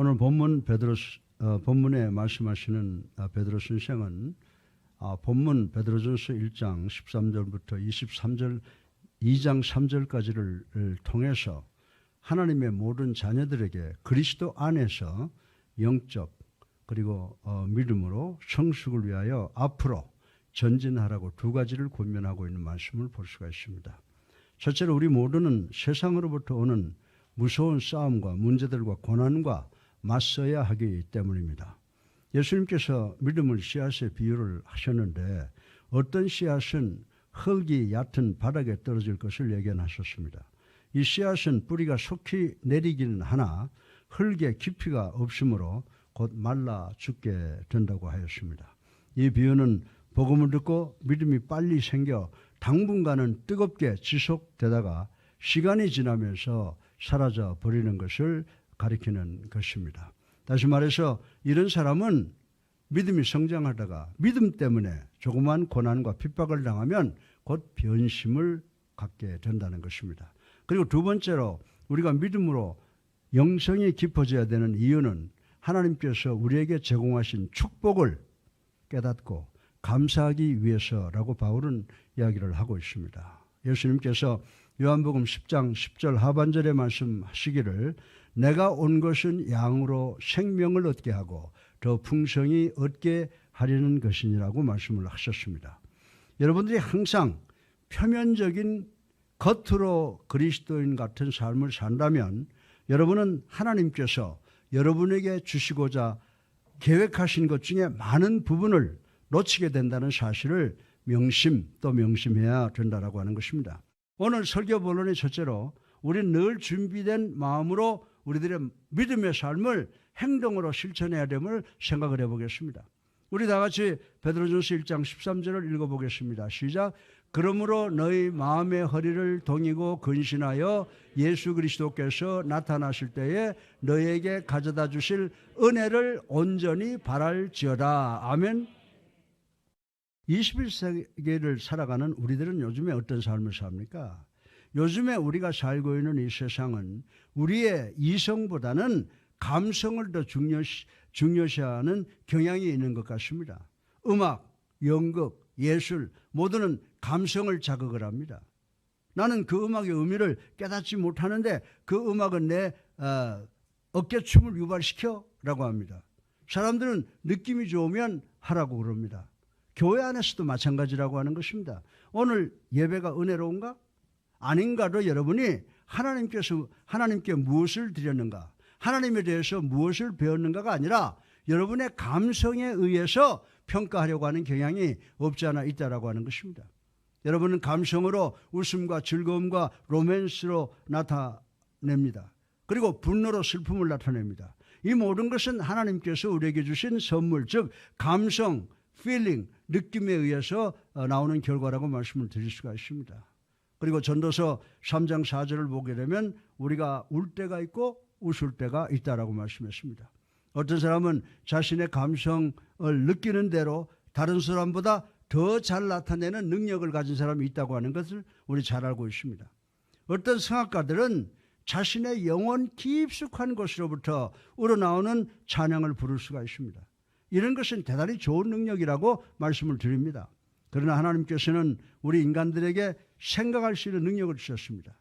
오늘 본문에 말씀하시는 베드로 선생은 본문 베드로전서 1장 13절부터 23절 2장 3절까지를 통해서 하나님의 모든 자녀들에게 그리스도 안에서 영적 그리고 믿음으로 성숙을 위하여 앞으로 전진하라고 두 가지를 권면하고 있는 말씀을 볼 수가 있습니다. 첫째로 우리 모두는 세상으로부터 오는 무서운 싸움과 문제들과 고난과 맞서야 하기 때문입니다. 예수님께서 믿음을 씨앗에 비유를 하셨는데 어떤 씨앗은 흙이 얕은 바닥에 떨어질 것을 예견하셨습니다. 이 씨앗은 뿌리가 속히 내리기는 하나 흙의 깊이가 없으므로 곧 말라 죽게 된다고 하였습니다. 이 비유는 복음을 듣고 믿음이 빨리 생겨 당분간은 뜨겁게 지속되다가 시간이 지나면서 사라져 버리는 것을 가리키는 것입니다. 다시 말해서 이런 사람은 믿음이 성장하다가 믿음 때문에 조그만 고난과 핍박을 당하면 곧 변심을 갖게 된다는 것입니다. 그리고 두 번째로 우리가 믿음으로 영성이 깊어져야 되는 이유는 하나님께서 우리에게 제공하신 축복을 깨닫고 감사하기 위해서라고 바울은 이야기를 하고 있습니다. 예수님께서 요한복음 10장 10절 하반절에 말씀하시기를 내가 온 것은 양으로 생명을 얻게 하고 더 풍성히 얻게 하려는 것이니라고 말씀을 하셨습니다. 여러분들이 항상 표면적인 겉으로 그리스도인 같은 삶을 산다면 여러분은 하나님께서 여러분에게 주시고자 계획하신 것 중에 많은 부분을 놓치게 된다는 사실을 명심해야 된다라고 하는 것입니다. 오늘 설교 본론의 첫째로 우리는 늘 준비된 마음으로 우리들의 믿음의 삶을 행동으로 실천해야 됨을 생각을 해보겠습니다. 우리 다 같이 베드로전서 1장 13절을 읽어보겠습니다. 시작. 그러므로 너희 마음의 허리를 동이고 근신하여 예수 그리스도께서 나타나실 때에 너희에게 가져다 주실 은혜를 온전히 바랄지어다. 아멘. 21세기를 살아가는 우리들은 요즘에 어떤 삶을 삽니까? 요즘에 우리가 살고 있는 이 세상은 우리의 이성보다는 감성을 더 중요시하는 경향이 있는 것 같습니다. 음악, 연극, 예술 모두는 감성을 자극을 합니다. 나는 그 음악의 의미를 깨닫지 못하는데 그 음악은 내 어깨춤을 유발시켜 라고 합니다. 사람들은 느낌이 좋으면 하라고 그럽니다. 교회 안에서도 마찬가지라고 하는 것입니다. 오늘 예배가 은혜로운가? 아닌가도 여러분이 하나님께 무엇을 드렸는가? 하나님에 대해서 무엇을 배웠는가가 아니라 여러분의 감성에 의해서 평가하려고 하는 경향이 없지 않아 있다라고 하는 것입니다. 여러분은 감성으로 웃음과 즐거움과 로맨스로 나타냅니다. 그리고 분노로 슬픔을 나타냅니다. 이 모든 것은 하나님께서 우리에게 주신 선물, 즉 감성, feeling, 느낌에 의해서 나오는 결과라고 말씀을 드릴 수가 있습니다. 그리고 전도서 3장 4절을 보게 되면 우리가 울 때가 있고 웃을 때가 있다라고 말씀했습니다. 어떤 사람은 자신의 감성을 느끼는 대로 다른 사람보다 더 잘 나타내는 능력을 가진 사람이 있다고 하는 것을 우리 잘 알고 있습니다. 어떤 성악가들은 자신의 영혼 깊숙한 곳으로부터 우러나오는 찬양을 부를 수가 있습니다. 이런 것은 대단히 좋은 능력이라고 말씀을 드립니다. 그러나 하나님께서는 우리 인간들에게 생각할 수 있는 능력을 주셨습니다.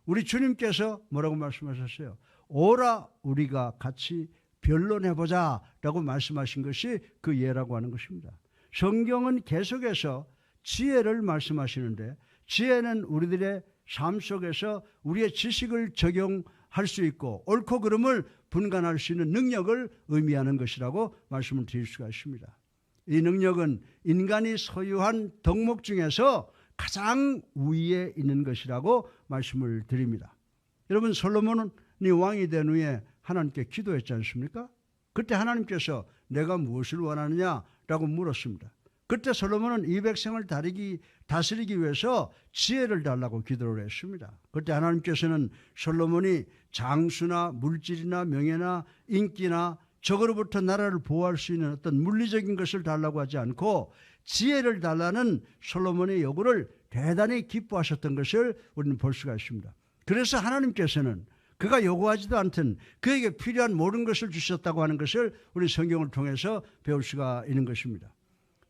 우리 주님께서 뭐라고 말씀하셨어요? 오라 우리가 같이 변론해보자 라고 말씀하신 것이 그 예라고 하는 것입니다. 성경은 계속해서 지혜를 말씀하시는데 지혜는 우리들의 삶 속에서 우리의 지식을 적용할 수 있고 옳고 그름을 분간할 수 있는 능력을 의미하는 것이라고 말씀을 드릴 수가 있습니다. 이 능력은 인간이 소유한 덕목 중에서 가장 위에 있는 것이라고 말씀을 드립니다. 여러분 솔로몬이 왕이 된 후에 하나님께 기도했지 않습니까? 그때 하나님께서 내가 무엇을 원하느냐라고 물었습니다. 그때 솔로몬은 이 백성을 다스리기 위해서 지혜를 달라고 기도를 했습니다. 그때 하나님께서는 솔로몬이 장수나 물질이나 명예나 인기나 적으로부터 나라를 보호할 수 있는 어떤 물리적인 것을 달라고 하지 않고 지혜를 달라는 솔로몬의 요구를 대단히 기뻐하셨던 것을 우리는 볼 수가 있습니다. 그래서 하나님께서는 그가 요구하지도 않던 그에게 필요한 모든 것을 주셨다고 하는 것을 우리 성경을 통해서 배울 수가 있는 것입니다.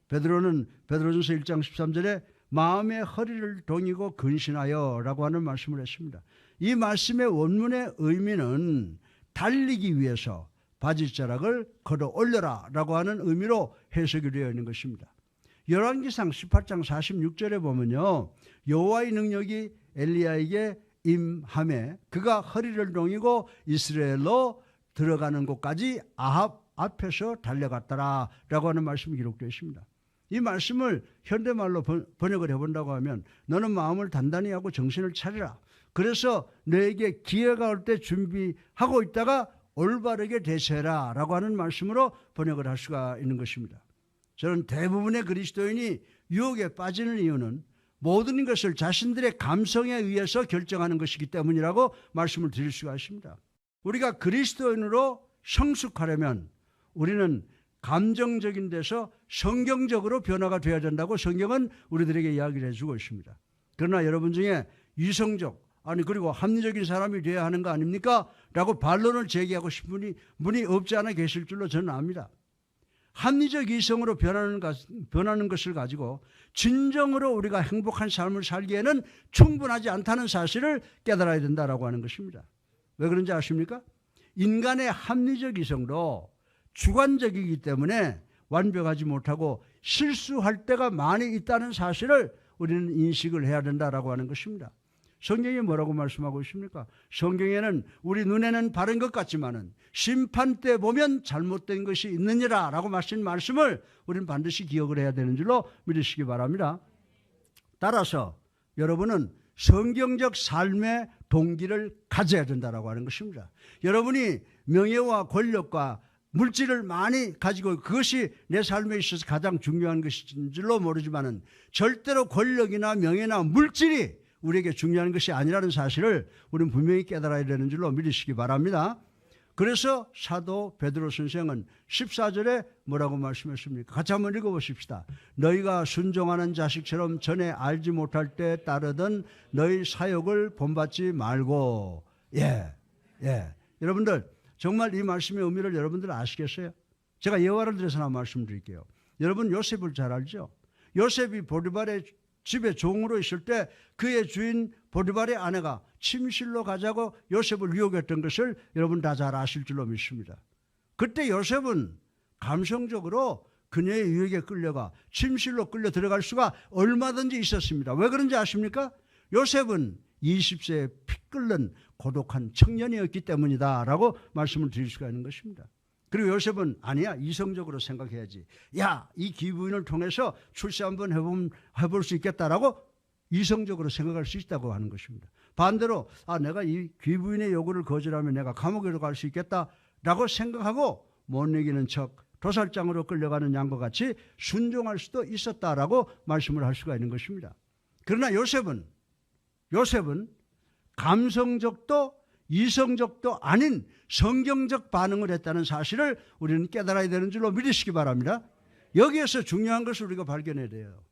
베드로는 베드로전서 1장 13절에 마음의 허리를 동이고 근신하여 라고 하는 말씀을 했습니다. 이 말씀의 원문의 의미는 달리기 위해서 바지자락을 걸어 올려라 라고 하는 의미로 해석이 되어 있는 것입니다. 열왕기상 18장 46절에 보면요, 여호와의 능력이 엘리야에게 임함에 그가 허리를 동이고 이스라엘로 들어가는 곳까지 아합 앞에서 달려갔더라 라고 하는 말씀이 기록되어 있습니다. 이 말씀을 현대말로 번역을 해본다고 하면 너는 마음을 단단히 하고 정신을 차리라. 그래서 너에게 기회가 올 때 준비하고 있다가 올바르게 대처해라 라고 하는 말씀으로 번역을 할 수가 있는 것입니다. 저는 대부분의 그리스도인이 유혹에 빠지는 이유는 모든 것을 자신들의 감성에 의해서 결정하는 것이기 때문이라고 말씀을 드릴 수가 있습니다. 우리가 그리스도인으로 성숙하려면 우리는 감정적인 데서 성경적으로 변화가 되어야 된다고 성경은 우리들에게 이야기를 해주고 있습니다. 그러나 여러분 중에 이성적 그리고 합리적인 사람이 되어야 하는 거 아닙니까? 라고 반론을 제기하고 싶은 분이 없지 않아 계실 줄로 저는 압니다. 합리적 이성으로 변하는 것을 가지고 진정으로 우리가 행복한 삶을 살기에는 충분하지 않다는 사실을 깨달아야 된다라고 하는 것입니다. 왜 그런지 아십니까? 인간의 합리적 이성도 주관적이기 때문에 완벽하지 못하고 실수할 때가 많이 있다는 사실을 우리는 인식을 해야 된다라고 하는 것입니다. 성경이 뭐라고 말씀하고 있습니까? 성경에는 우리 눈에는 바른 것 같지만은 심판 때 보면 잘못된 것이 있느니라 라고 하신 말씀을 우리는 반드시 기억을 해야 되는 줄로 믿으시기 바랍니다. 따라서 여러분은 성경적 삶의 동기를 가져야 된다라고 하는 것입니다. 여러분이 명예와 권력과 물질을 많이 가지고 그것이 내 삶에 있어서 가장 중요한 것인 줄로 모르지만은 절대로 권력이나 명예나 물질이 우리에게 중요한 것이 아니라는 사실을 우리는 분명히 깨달아야 되는 줄로 믿으시기 바랍니다. 그래서 사도 베드로 선생은 14절에 뭐라고 말씀했습니까? 같이 한번 읽어보십시다. 너희가 순종하는 자식처럼 전에 알지 못할 때 따르던 너희 사욕을 본받지 말고. 여러분들 정말 이 말씀의 의미를 여러분들 아시겠어요? 제가 예화를 들어서 하나 말씀드릴게요. 여러분 요셉을 잘 알죠? 요셉이 보디발의 집에 종으로 있을 때 그의 주인 보디발의 아내가 침실로 가자고 요셉을 유혹했던 것을 여러분 다 잘 아실 줄로 믿습니다. 그때 요셉은 감성적으로 그녀의 유혹에 끌려가 침실로 끌려 들어갈 수가 얼마든지 있었습니다. 왜 그런지 아십니까? 요셉은 20세에 피 끓는 고독한 청년이었기 때문이다 라고 말씀을 드릴 수가 있는 것입니다. 그리고 요셉은 아니야, 이성적으로 생각해야지. 이 귀부인을 통해서 출세 한번 해볼 수 있겠다라고 이성적으로 생각할 수 있다고 하는 것입니다. 반대로 내가 이 귀부인의 요구를 거절하면 내가 감옥으로 갈 수 있겠다라고 생각하고 못 이기는 척 도살장으로 끌려가는 양과 같이 순종할 수도 있었다라고 말씀을 할 수가 있는 것입니다. 그러나 요셉은 감성적도 이성적도 아닌 성경적 반응을 했다는 사실을 우리는 깨달아야 되는 줄로 믿으시기 바랍니다. 여기에서 중요한 것을 우리가 발견해야 돼요.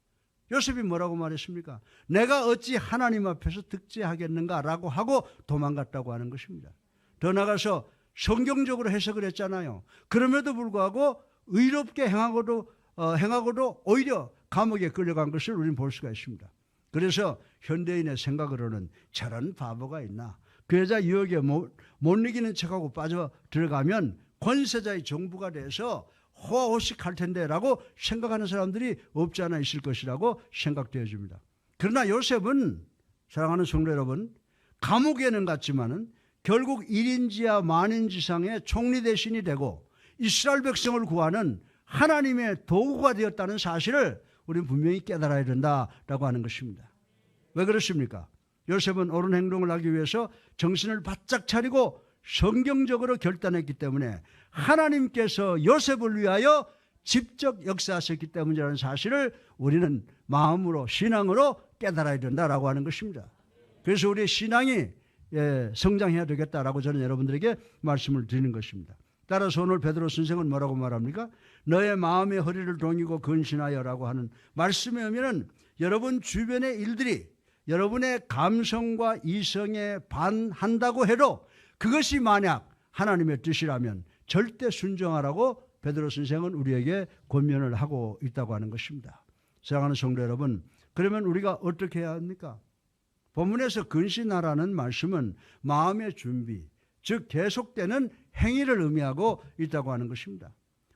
요셉이 뭐라고 말했습니까? 내가 어찌 하나님 앞에서 득죄하겠는가라고 하고 도망갔다고 하는 것입니다. 더 나아가서 성경적으로 해석을 했잖아요. 그럼에도 불구하고 의롭게 행하고도 오히려 감옥에 끌려간 것을 우리는 볼 수가 있습니다. 그래서 현대인의 생각으로는 저런 바보가 있나? 그 여자 유혹에 못 이기는 척하고 빠져 들어가면 권세자의 정부가 돼서 호화호식할 텐데 라고 생각하는 사람들이 없지 않아 있을 것이라고 생각되어집니다. 그러나 요셉은 사랑하는 성도 여러분, 감옥에는 갔지만은 결국 1인지하 만인지상의 총리 대신이 되고 이스라엘 백성을 구하는 하나님의 도구가 되었다는 사실을 우리는 분명히 깨달아야 된다라고 하는 것입니다. 왜 그렇습니까? 요셉은 옳은 행동을 하기 위해서 정신을 바짝 차리고 성경적으로 결단했기 때문에 하나님께서 요셉을 위하여 직접 역사하셨기 때문이라는 사실을 우리는 마음으로 신앙으로 깨달아야 된다라고 하는 것입니다. 그래서 우리의 신앙이 성장해야 되겠다라고 저는 여러분들에게 말씀을 드리는 것입니다. 따라서 오늘 베드로 선생은 뭐라고 말합니까? 너의 마음의 허리를 동이고 근신하여라고 하는 말씀의 의미는 여러분 주변의 일들이 여러분의 감성과 이성에 반한다고 해도 그것이 만약 하나님의 뜻이라면 절대 순종하라고 베드로 선생은 우리에게 권면을 하고 있다고 하는 것입니다. 사랑하는 성도 여러분, 그러면 우리가 어떻게 해야 합니까? 본문에서 근신하라는 말씀은 마음의 준비, 즉 계속되는 행위를 의미하고 있다고 하는 것입니다.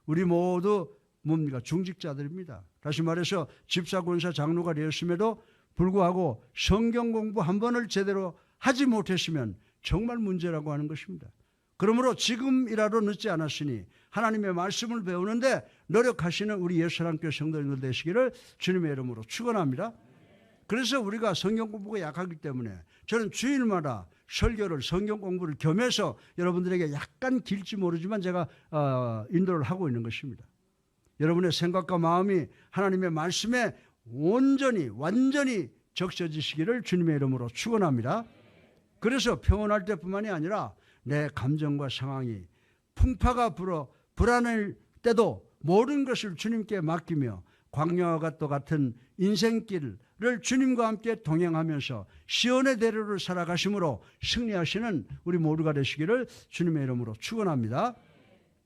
우리 모두 뭡니까? 중직자들입니다. 다시 말해서 집사, 권사, 장로가 되었음에도 불구하고 성경 공부 한 번을 제대로 하지 못했으면 정말 문제라고 하는 것입니다. 그러므로 지금이라도 늦지 않았으니 하나님의 말씀을 배우는데 노력하시는 우리 예수랑교회 성도님들 되시기를 주님의 이름으로 축원합니다. 그래서 우리가 성경 공부가 약하기 때문에 저는 주일마다 설교를, 성경 공부를 겸해서 여러분들에게 약간 길지 모르지만 제가 인도를 하고 있는 것입니다. 여러분의 생각과 마음이 하나님의 말씀에 완전히 적셔지시기를 주님의 이름으로 축원합니다. 그래서 평온할 때뿐만이 아니라 내 감정과 상황이 풍파가 불어 불안할 때도 모든 것을 주님께 맡기며 광야와 같은 인생길을 주님과 함께 동행하면서 시온의 대로를 살아가심으로 승리하시는 우리 모두가 되시기를 주님의 이름으로 축원합니다.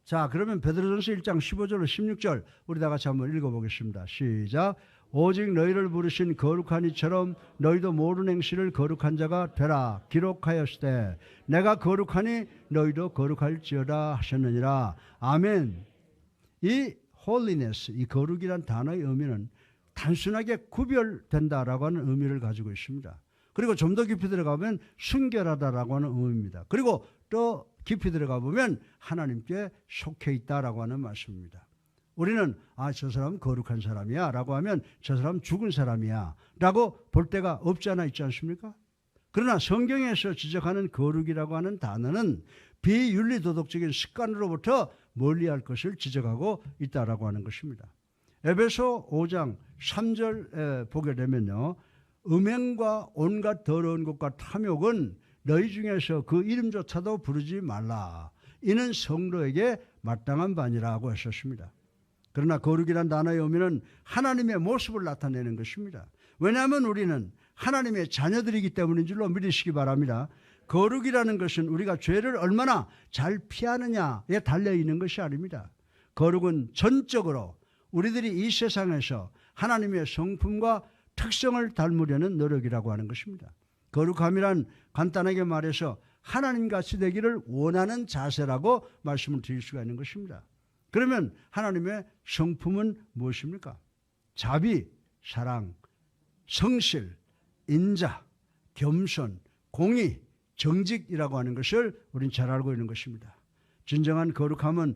자, 그러면 베드로전서 1장 15절로 16절 우리 다 같이 한번 읽어보겠습니다. 시작. 오직 너희를 부르신 거룩한 이처럼 너희도 모든 행실을 거룩한 자가 되라 기록하였으되 내가 거룩하니 너희도 거룩할지어다 하셨느니라. 아멘. 이 holiness, 이 거룩이란 단어의 의미는 단순하게 구별된다라고 하는 의미를 가지고 있습니다. 그리고 좀 더 깊이 들어가면 순결하다라고 하는 의미입니다. 그리고 또 깊이 들어가 보면 하나님께 속해 있다라고 하는 말씀입니다. 우리는 저 사람은 거룩한 사람이야 라고 하면 저 사람은 죽은 사람이야 라고 볼 때가 없지 않아 있지 않습니까? 그러나 성경에서 지적하는 거룩이라고 하는 단어는 비윤리도덕적인 습관으로부터 멀리할 것을 지적하고 있다라고 하는 것입니다. 에베소 5장 3절 보게 되면요, 음행과 온갖 더러운 것과 탐욕은 너희 중에서 그 이름조차도 부르지 말라. 이는 성도에게 마땅한 바니라고 하셨습니다. 그러나 거룩이란 단어의 의미는 하나님의 모습을 나타내는 것입니다. 왜냐하면 우리는 하나님의 자녀들이기 때문인 줄로 믿으시기 바랍니다. 거룩이라는 것은 우리가 죄를 얼마나 잘 피하느냐에 달려있는 것이 아닙니다. 거룩은 전적으로 우리들이 이 세상에서 하나님의 성품과 특성을 닮으려는 노력이라고 하는 것입니다. 거룩함이란 간단하게 말해서 하나님같이 되기를 원하는 자세라고 말씀을 드릴 수가 있는 것입니다. 그러면 하나님의 성품은 무엇입니까? 자비, 사랑, 성실, 인자, 겸손, 공의, 정직이라고 하는 것을 우리는 잘 알고 있는 것입니다. 진정한 거룩함은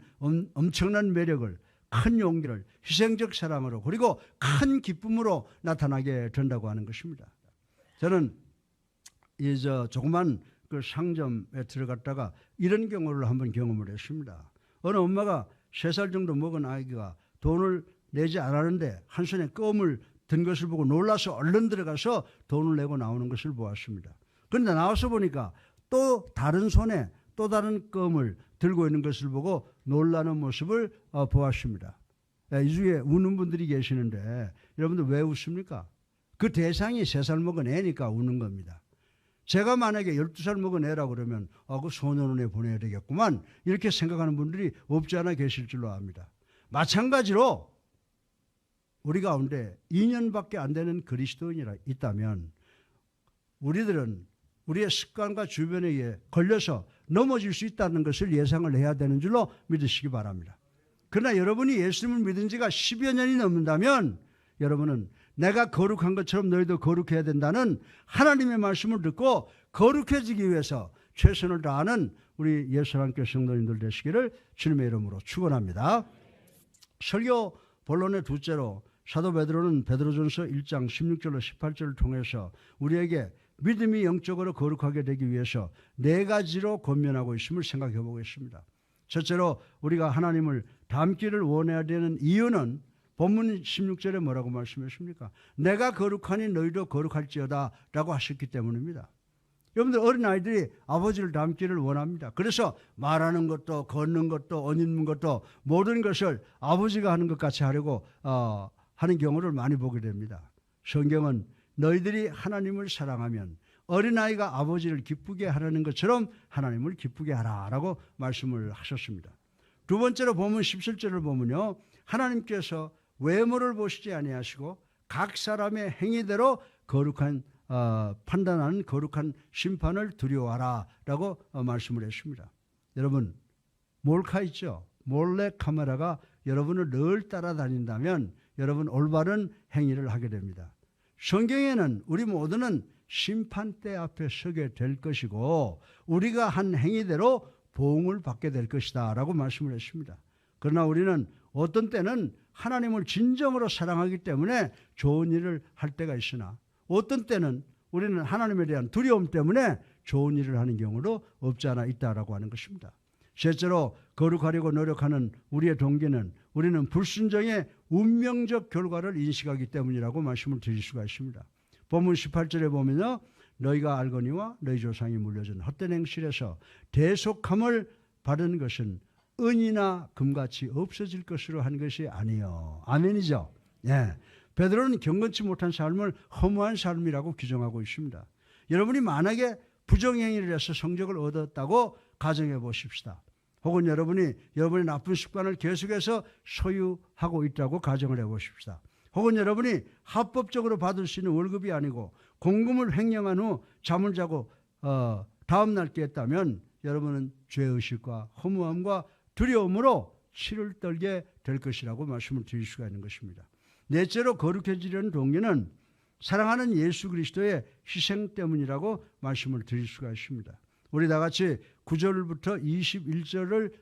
엄청난 매력을, 큰 용기를, 희생적 사랑으로 그리고 큰 기쁨으로 나타나게 된다고 하는 것입니다. 저는 조그만 그 상점에 들어갔다가 이런 경우를 한번 경험을 했습니다. 어느 엄마가 3살 정도 먹은 아이가 돈을 내지 않았는데 한 손에 껌을 든 것을 보고 놀라서 얼른 들어가서 돈을 내고 나오는 것을 보았습니다. 그런데 나와서 보니까 또 다른 손에 또 다른 껌을 들고 있는 것을 보고 놀라는 모습을 보았습니다. 이 중에 우는 분들이 계시는데 여러분들 왜 웃습니까? 그 대상이 3살 먹은 애니까 우는 겁니다. 제가 만약에 12살 먹은 애라고 그러면 그 소년원에 보내야 되겠구만 이렇게 생각하는 분들이 없지 않아 계실 줄로 압니다. 마찬가지로 우리 가운데 2년밖에 안 되는 그리스도인이 있다면 우리들은 우리의 습관과 주변에 의해 걸려서 넘어질 수 있다는 것을 예상을 해야 되는 줄로 믿으시기 바랍니다. 그러나 여러분이 예수님을 믿은 지가 10여 년이 넘는다면 여러분은 내가 거룩한 것처럼 너희도 거룩해야 된다는 하나님의 말씀을 듣고 거룩해지기 위해서 최선을 다하는 우리 예수랑교회 성도님들 되시기를 주님의 이름으로 축원합니다. 설교 본론의 둘째로 사도 베드로는 베드로전서 1장 16절로 18절을 통해서 우리에게 믿음이 영적으로 거룩하게 되기 위해서 4가지로 권면하고 있음을 생각해 보겠습니다. 첫째로 우리가 하나님을 닮기를 원해야 되는 이유는 본문 16절에 뭐라고 말씀하십니까? 내가 거룩하니 너희도 거룩할지어다 라고 하셨기 때문입니다. 여러분들 어린아이들이 아버지를 닮기를 원합니다. 그래서 말하는 것도 걷는 것도 옷 입는 것도 모든 것을 아버지가 하는 것 같이 하려고 하는 경우를 많이 보게 됩니다. 성경은 너희들이 하나님을 사랑하면 어린아이가 아버지를 기쁘게 하라는 것처럼 하나님을 기쁘게 하라라고 말씀을 하셨습니다. 두 번째로 보면 17절을 보면요, 하나님께서 외모를 보시지 아니하시고 각 사람의 행위대로 거룩한 판단하는 거룩한 심판을 두려워하라라고 말씀을 했습니다. 여러분, 몰카 있죠? 몰래 카메라가 여러분을 늘 따라다닌다면 여러분 올바른 행위를 하게 됩니다. 성경에는 우리 모두는 심판대 앞에 서게 될 것이고 우리가 한 행위대로 보응을 받게 될 것이다 라고 말씀을 했습니다. 그러나 우리는 어떤 때는 하나님을 진정으로 사랑하기 때문에 좋은 일을 할 때가 있으나 어떤 때는 우리는 하나님에 대한 두려움 때문에 좋은 일을 하는 경우도 없지 않아 있다라고 하는 것입니다. 셋째로 거룩하려고 노력하는 우리의 동기는 우리는 불순종의 운명적 결과를 인식하기 때문이라고 말씀을 드릴 수가 있습니다. 본문 18절에 보면요, 너희가 알거니와 너희 조상이 물려준 헛된 행실에서 대속함을 받은 것은 은이나 금같이 없어질 것으로 한 것이 아니요. 아멘이죠. 예. 베드로는 경건치 못한 삶을 허무한 삶이라고 규정하고 있습니다. 여러분이 만약에 부정행위를 해서 성적을 얻었다고 가정해 보십시다. 혹은 여러분이 여러분의 나쁜 습관을 계속해서 소유하고 있다고 가정을 해보십시다. 혹은 여러분이 합법적으로 받을 수 있는 월급이 아니고 공금을 횡령한 후 잠을 자고 다음날 깼다면 여러분은 죄의식과 허무함과 두려움으로 치를 떨게 될 것이라고 말씀을 드릴 수가 있는 것입니다. 넷째로 거룩해지려는 동기는 사랑하는 예수 그리스도의 희생 때문이라고 말씀을 드릴 수가 있습니다. 우리 다 같이 9절부터 21절을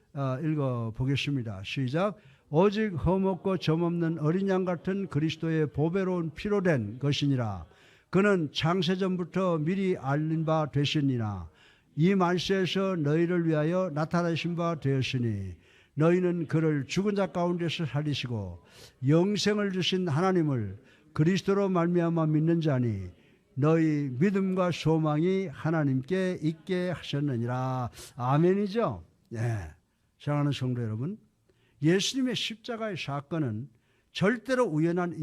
읽어보겠습니다. 시작. 오직 흠없고 점없는 어린 양 같은 그리스도의 보배로운 피로 된 것이니라. 그는 창세전부터 미리 알린 바 되시니라. 이 말세에서 너희를 위하여 나타나신 바 되었으니 너희는 그를 죽은 자 가운데서 살리시고 영생을 주신 하나님을 그리스도로 말미암아 믿는 자니 너희 믿음과 소망이 하나님께 있게 하셨느니라. 아멘이죠. 네. 사랑하는 성도 여러분, 예수님의 십자가의 사건은 절대로 우연한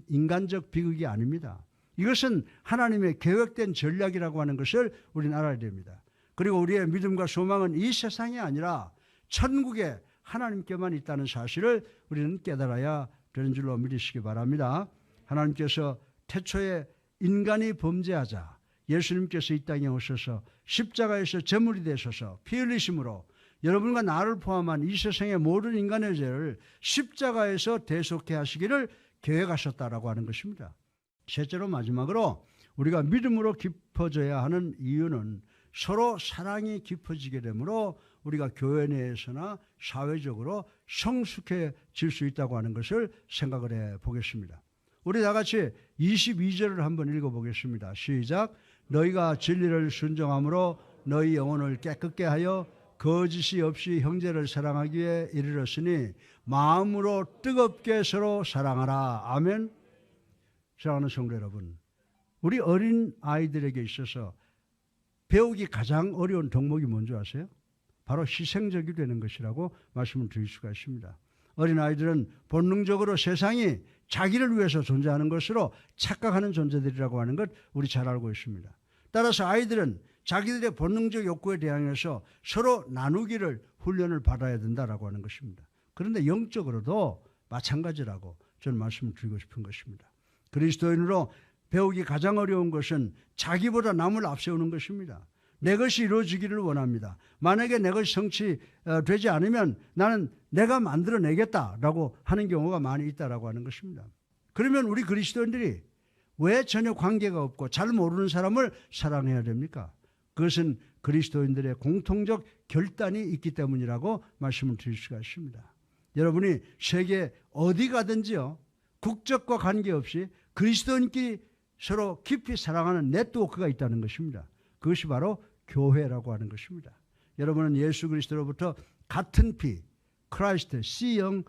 인간적 비극이 아닙니다. 이것은 하나님의 계획된 전략이라고 하는 것을 우리는 알아야 됩니다. 그리고 우리의 믿음과 소망은 이 세상이 아니라 천국에 하나님께만 있다는 사실을 우리는 깨달아야 되는 줄로 믿으시기 바랍니다. 하나님께서 태초에 인간이 범죄하자 예수님께서 이 땅에 오셔서 십자가에서 제물이 되셔서 피 흘리심으로 여러분과 나를 포함한 이 세상의 모든 인간의 죄를 십자가에서 대속해 하시기를 계획하셨다라고 하는 것입니다. 셋째로 마지막으로 우리가 믿음으로 깊어져야 하는 이유는 서로 사랑이 깊어지게 되므로 우리가 교회 내에서나 사회적으로 성숙해질 수 있다고 하는 것을 생각을 해보겠습니다. 우리 다 같이 22절을 한번 읽어보겠습니다. 시작. 너희가 진리를 순종함으로 너희 영혼을 깨끗게 하여 거짓이 없이 형제를 사랑하기에 이르렀으니 마음으로 뜨겁게 서로 사랑하라. 아멘. 사랑하는 성도 여러분, 우리 어린 아이들에게 있어서 배우기 가장 어려운 덕목이 뭔지 아세요? 바로 희생적이 되는 것이라고 말씀을 드릴 수가 있습니다. 어린 아이들은 본능적으로 세상이 자기를 위해서 존재하는 것으로 착각하는 존재들이라고 하는 것 우리 잘 알고 있습니다. 따라서 아이들은 자기들의 본능적 욕구에 대항해서 서로 나누기를 훈련을 받아야 된다라고 하는 것입니다. 그런데 영적으로도 마찬가지라고 저는 말씀을 드리고 싶은 것입니다. 그리스도인으로 배우기 가장 어려운 것은 자기보다 남을 앞세우는 것입니다. 내 것이 이루어지기를 원합니다. 만약에 내 것이 성취되지 않으면 나는 내가 만들어내겠다라고 하는 경우가 많이 있다라고 하는 것입니다. 그러면 우리 그리스도인들이 왜 전혀 관계가 없고 잘 모르는 사람을 사랑해야 됩니까? 그것은 그리스도인들의 공통적 결단이 있기 때문이라고 말씀을 드릴 수가 있습니다. 여러분이 세계 어디 가든지요, 국적과 관계없이 그리스도인끼리 서로 깊이 사랑하는 네트워크가 있다는 것입니다. 그것이 바로 교회라고 하는 것입니다. 여러분은 예수 그리스도로부터 같은 피, 크라이스트, C형으로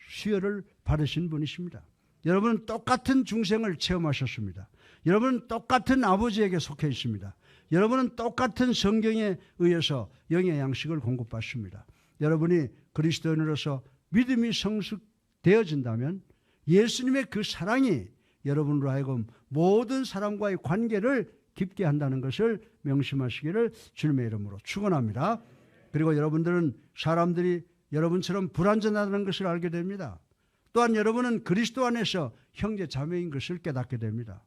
수혈을 받으신 분이십니다. 여러분은 똑같은 중생을 체험하셨습니다. 여러분은 똑같은 아버지에게 속해 있습니다. 여러분은 똑같은 성경에 의해서 영의 양식을 공급받습니다. 여러분이 그리스도인으로서 믿음이 성숙되어진다면 예수님의 그 사랑이 여러분으로 하여금 모든 사람과의 관계를 깊게 한다는 것을 명심하시기를 주님의 이름으로 축원합니다. 그리고 여러분들은 사람들이 여러분처럼 불완전하다는 것을 알게 됩니다. 또한 여러분은 그리스도 안에서 형제 자매인 것을 깨닫게 됩니다.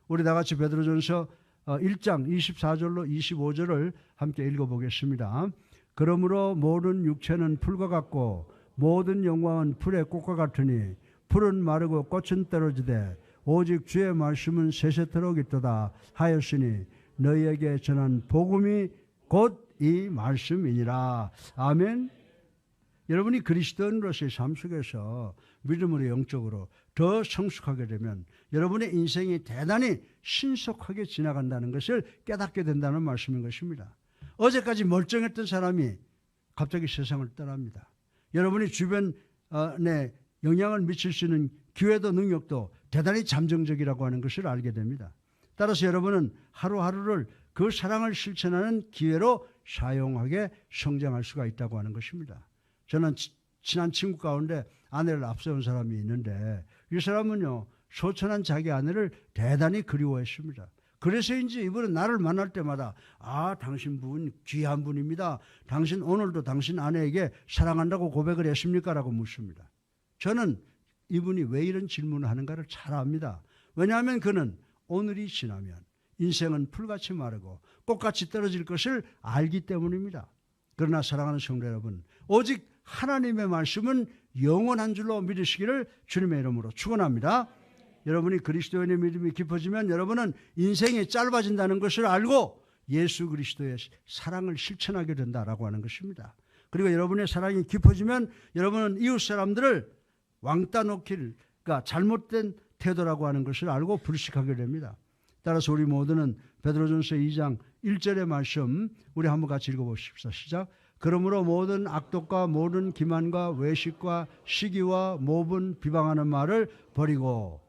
우리 다 같이 베드로전서 1장 24절로 25절을 함께 읽어보겠습니다. 그러므로 모든 육체는 풀과 같고 모든 영광은 풀의 꽃과 같으니 풀은 마르고 꽃은 떨어지되 오직 주의 말씀은 세세토록 있도다 하였으니 너희에게 전한 복음이 곧 이 말씀이니라. 아멘. 여러분이 그리스도인으로서의 삶 속에서 믿음으로 영적으로 더 성숙하게 되면 여러분의 인생이 대단히 신속하게 지나간다는 것을 깨닫게 된다는 말씀인 것입니다. 어제까지 멀쩡했던 사람이 갑자기 세상을 떠납니다. 여러분이 주변에 영향을 미칠 수 있는 기회도 능력도 대단히 잠정적이라고 하는 것을 알게 됩니다. 따라서 여러분은 하루하루를 그 사랑을 실천하는 기회로 사용하게 성장할 수가 있다고 하는 것입니다. 저는 친한 친구 가운데 아내를 앞세운 사람이 있는데 이 사람은요 소천한 자기 아내를 대단히 그리워했습니다. 그래서인지 이분은 나를 만날 때마다 당신 분 귀한 분입니다. 당신 오늘도 당신 아내에게 사랑한다고 고백을 했습니까? 라고 묻습니다. 저는 이분이 왜 이런 질문을 하는가를 잘 압니다. 왜냐하면 그는 오늘이 지나면 인생은 풀같이 마르고 꽃같이 떨어질 것을 알기 때문입니다. 그러나 사랑하는 성도 여러분, 오직 하나님의 말씀은 영원한 줄로 믿으시기를 주님의 이름으로 축원합니다. 여러분이 그리스도인의 믿음이 깊어지면 여러분은 인생이 짧아진다는 것을 알고 예수 그리스도의 사랑을 실천하게 된다라고 하는 것입니다. 그리고 여러분의 사랑이 깊어지면 여러분은 이웃 사람들을 왕따 놓기를, 그러니까 잘못된 태도라고 하는 것을 알고 불식하게 됩니다. 따라서 우리 모두는 베드로전서 2장 1절의 말씀 우리 한번 같이 읽어보십시오. 시작. 그러므로 모든 악독과 모든 기만과 외식과 시기와 모분 비방하는 말을 버리고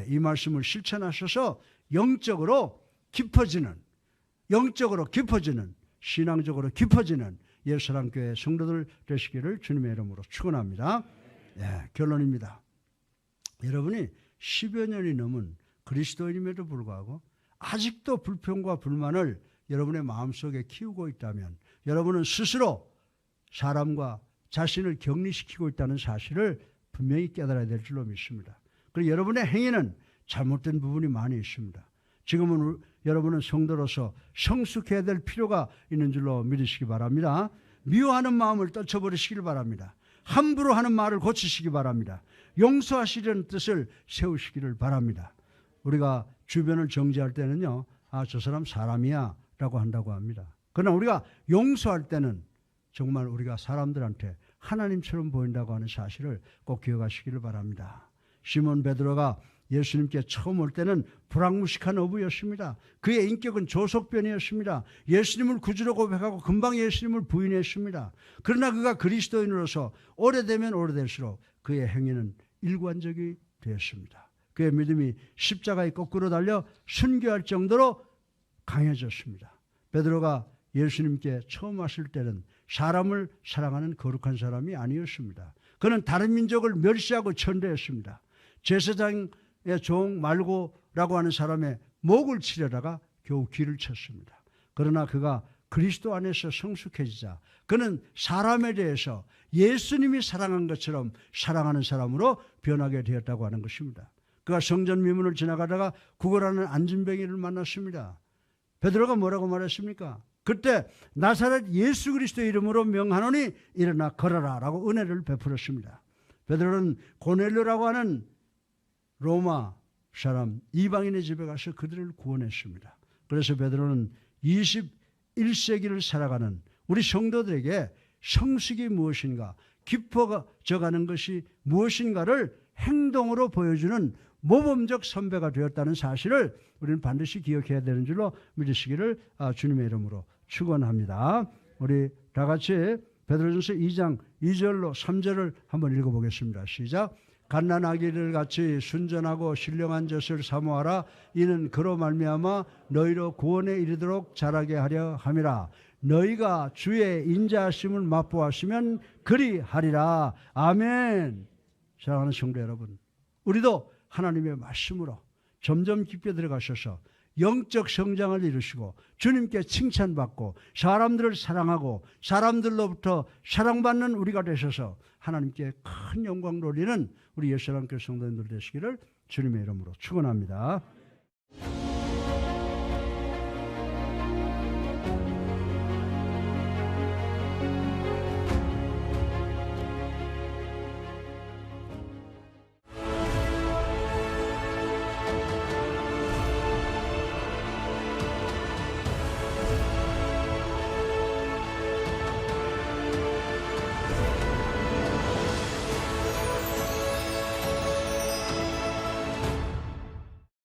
이 말씀을 실천하셔서 영적으로 깊어지는 신앙적으로 깊어지는 예수사랑교회 성도들 되시기를 주님의 이름으로 축원합니다. 결론입니다. 여러분이 10여 년이 넘은 그리스도인임에도 불구하고 아직도 불평과 불만을 여러분의 마음속에 키우고 있다면 여러분은 스스로 사람과 자신을 격리시키고 있다는 사실을 분명히 깨달아야 될 줄로 믿습니다. 그리고 여러분의 행위는 잘못된 부분이 많이 있습니다. 지금은 여러분은 성도로서 성숙해야 될 필요가 있는 줄로 믿으시기 바랍니다. 미워하는 마음을 떨쳐버리시길 바랍니다. 함부로 하는 말을 고치시기 바랍니다. 용서하시려는 뜻을 세우시기를 바랍니다. 우리가 주변을 정죄할 때는요, 저 사람 사람이야 라고 한다고 합니다. 그러나 우리가 용서할 때는 정말 우리가 사람들한테 하나님처럼 보인다고 하는 사실을 꼭 기억하시기를 바랍니다. 시몬 베드로가 예수님께 처음 올 때는 불황무식한 어부였습니다. 그의 인격은 조석변이었습니다. 예수님을 구주로 고백하고 금방 예수님을 부인했습니다. 그러나 그가 그리스도인으로서 오래되면 오래될수록 그의 행위는 일관적이 되었습니다. 그의 믿음이 십자가에 거꾸로 달려 순교할 정도로 강해졌습니다. 베드로가 예수님께 처음 왔을 때는 사람을 사랑하는 거룩한 사람이 아니었습니다. 그는 다른 민족을 멸시하고 천대했습니다. 제사장의 종 말고라고 하는 사람의 목을 치려다가 겨우 귀를 쳤습니다. 그러나 그가 그리스도 안에서 성숙해지자 그는 사람에 대해서 예수님이 사랑한 것처럼 사랑하는 사람으로 변하게 되었다고 하는 것입니다. 그가 성전 미문을 지나가다가 구걸하는 안진뱅이를 만났습니다. 베드로가 뭐라고 말했습니까? 그때 나사렛 예수 그리스도의 이름으로 명하노니 일어나 걸어라 라고 은혜를 베풀었습니다. 베드로는 고넬료라고 하는 로마 사람 이방인의 집에 가서 그들을 구원했습니다. 그래서 베드로는 21세기를 살아가는 우리 성도들에게 성숙이 무엇인가, 깊어져가는 것이 무엇인가를 행동으로 보여주는 모범적 선배가 되었다는 사실을 우리는 반드시 기억해야 되는 줄로 믿으시기를 주님의 이름으로 축원합니다. 우리 다 같이 베드로전서 2장 2절로 3절을 한번 읽어보겠습니다. 시작. 갓난아기를 같이 순전하고 신령한 젖을 사모하라. 이는 그로 말미암아 너희로 구원에 이르도록 자라게 하려 함이라. 너희가 주의 인자하심을 맛보았으면 그리하리라. 아멘. 사랑하는 성도 여러분, 우리도 하나님의 말씀으로 점점 깊게 들어가셔서 영적 성장을 이루시고 주님께 칭찬받고 사람들을 사랑하고 사람들로부터 사랑받는 우리가 되셔서 하나님께 큰 영광 돌리는 우리 예수님께 성도님들 되시기를 주님의 이름으로 축원합니다.